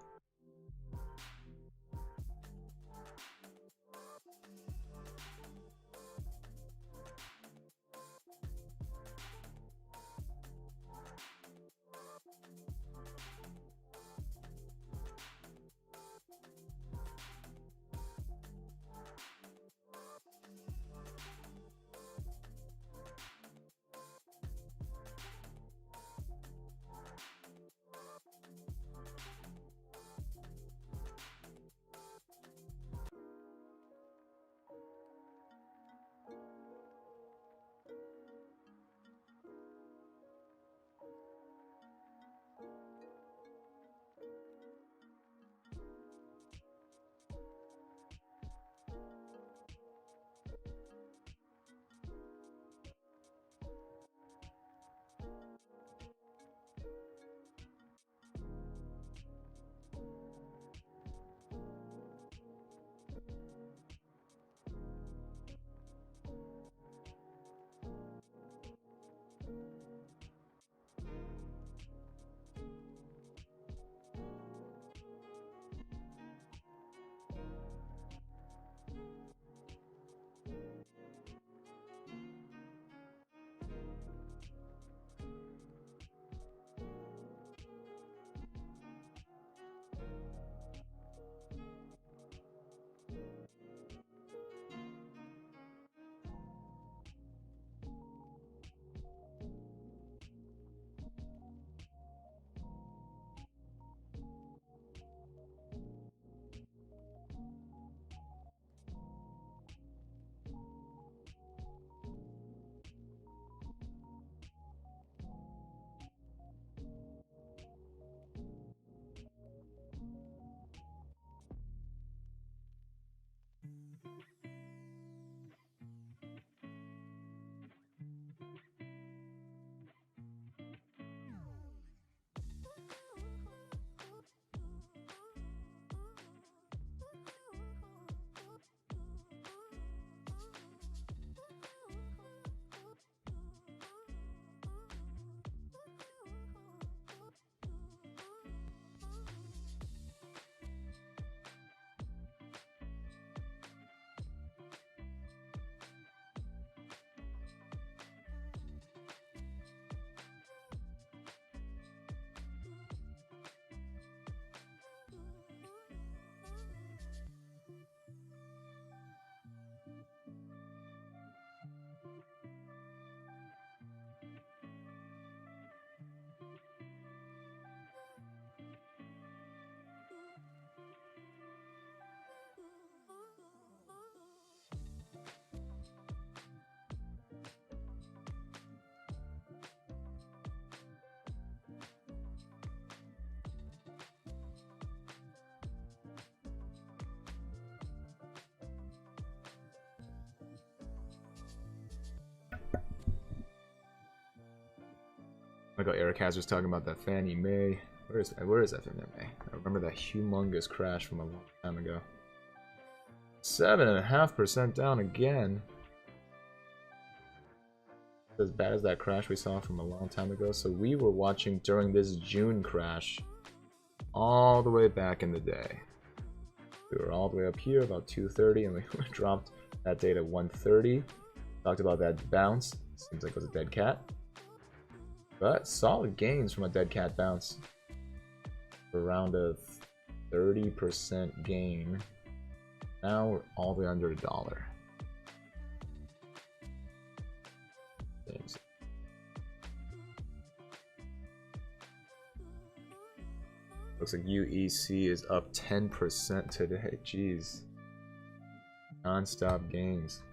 Like how Eric Has was talking about that Fannie Mae. Where is that Fannie Mae? I remember that humongous crash from a long time ago. 7.5% down again. As bad as that crash we saw from a long time ago. So we were watching during this June crash all the way back in the day. We were all the way up here about 2:30 and we dropped that day to 1:30. Talked about that bounce. Seems like it was a dead cat. But solid gains from a dead cat bounce. Around a 30% gain. Now we're all the way under $1. Things. Looks like UEC is up 10% today. Jeez. Non-stop gains.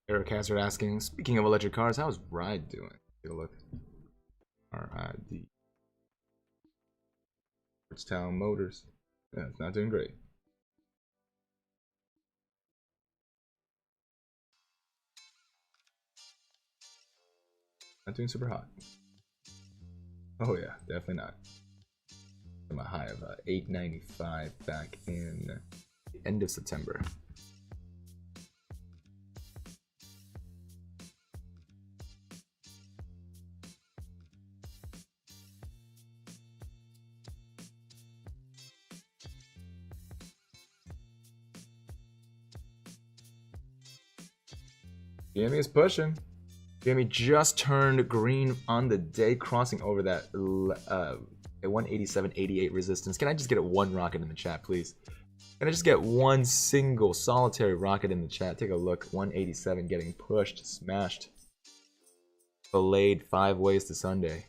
Eric Hazard asking, speaking of electric cars, how's Ride doing? Take a look. RID. Town Motors. Yeah, it's not doing great. Not doing super hot. Oh yeah, definitely not. I'm a high of 895 back in the end of September. Gammy is pushing. Gammy just turned green on the day, crossing over that 187.88 resistance. Can I just get one rocket in the chat, please? Can I just get one single solitary rocket in the chat? Take a look. 187 getting pushed, smashed, filleted 5 ways to Sunday.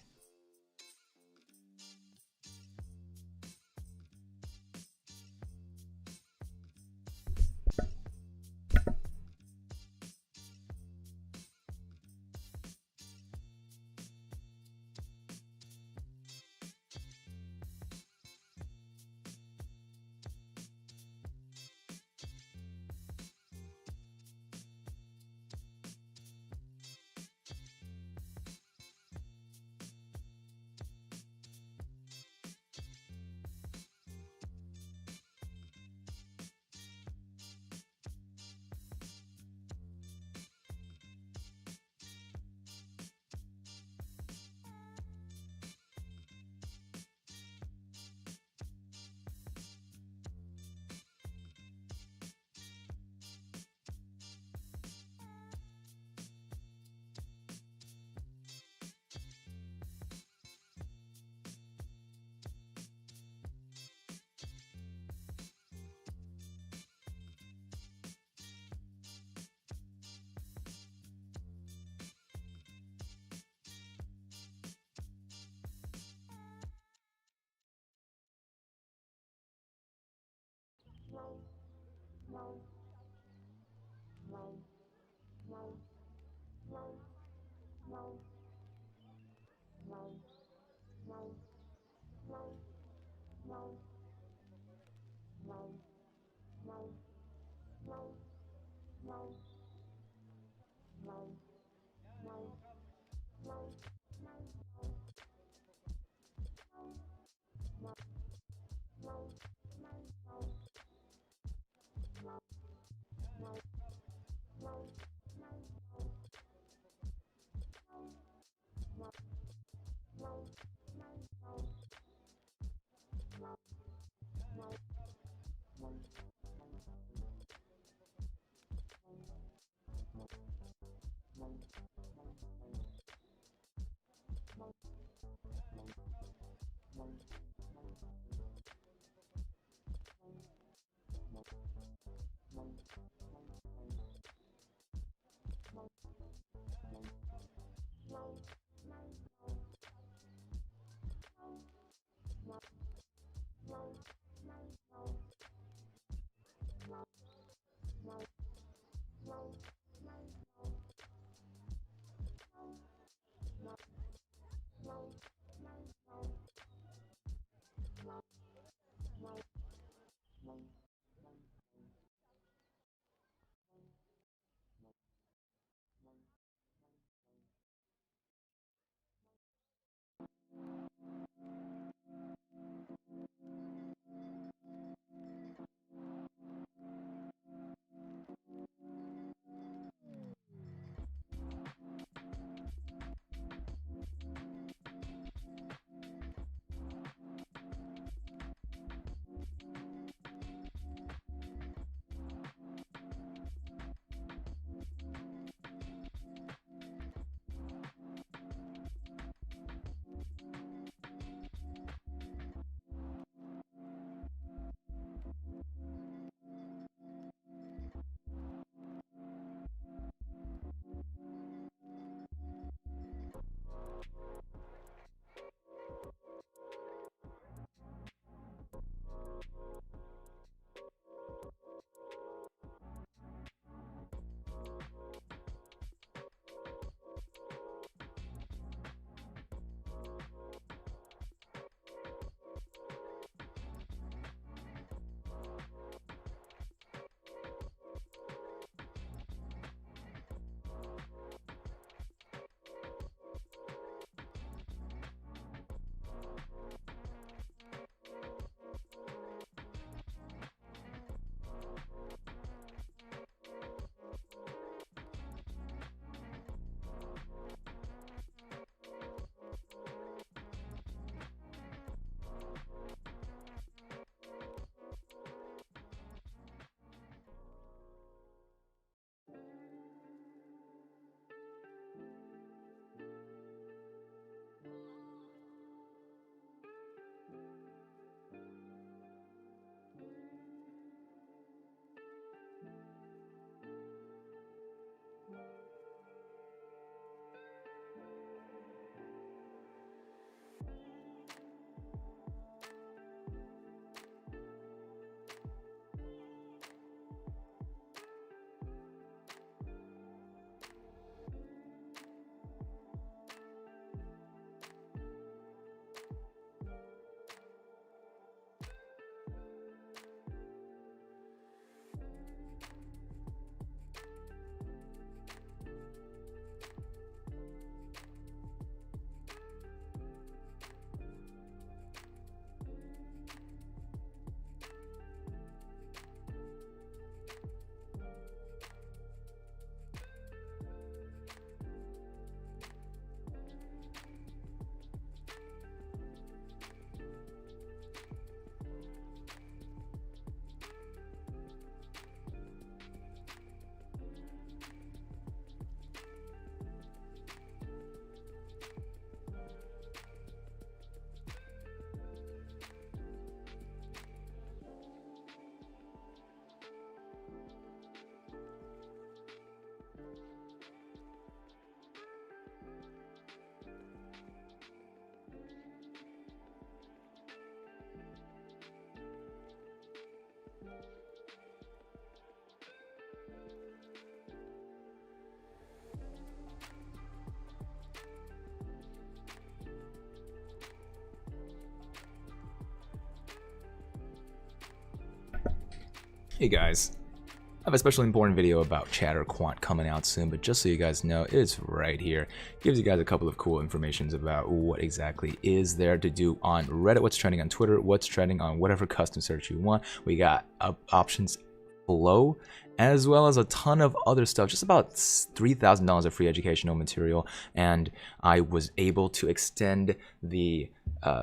Hey guys, I have a special important video about Chatter Quant coming out soon, but just so you guys know, it's right here. Gives you guys a couple of cool informations about what exactly is there to do on Reddit, what's trending on Twitter, what's trending on whatever custom search you want. We got options below, as well as a ton of other stuff, just about $3,000 of free educational material, and I was able to extend the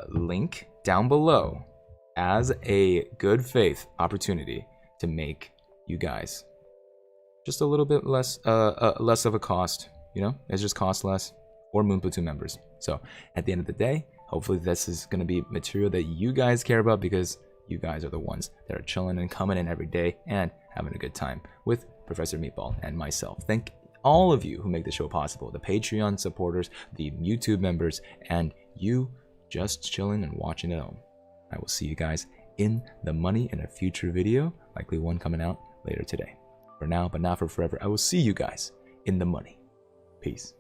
link down below as a good faith opportunity to make you guys just a little bit less of a cost, you know, it just costs less for Moon Platoon members. So at the end of the day, hopefully this is going to be material that you guys care about, because you guys are the ones that are chilling and coming in every day and having a good time with Professor Meatball and myself. Thank all of you who make the show possible, the Patreon supporters, the YouTube members, and you just chilling and watching at home. I will see you guys in the money in a future video, likely one coming out later today. For now, but not for forever, I will see you guys in the money. Peace.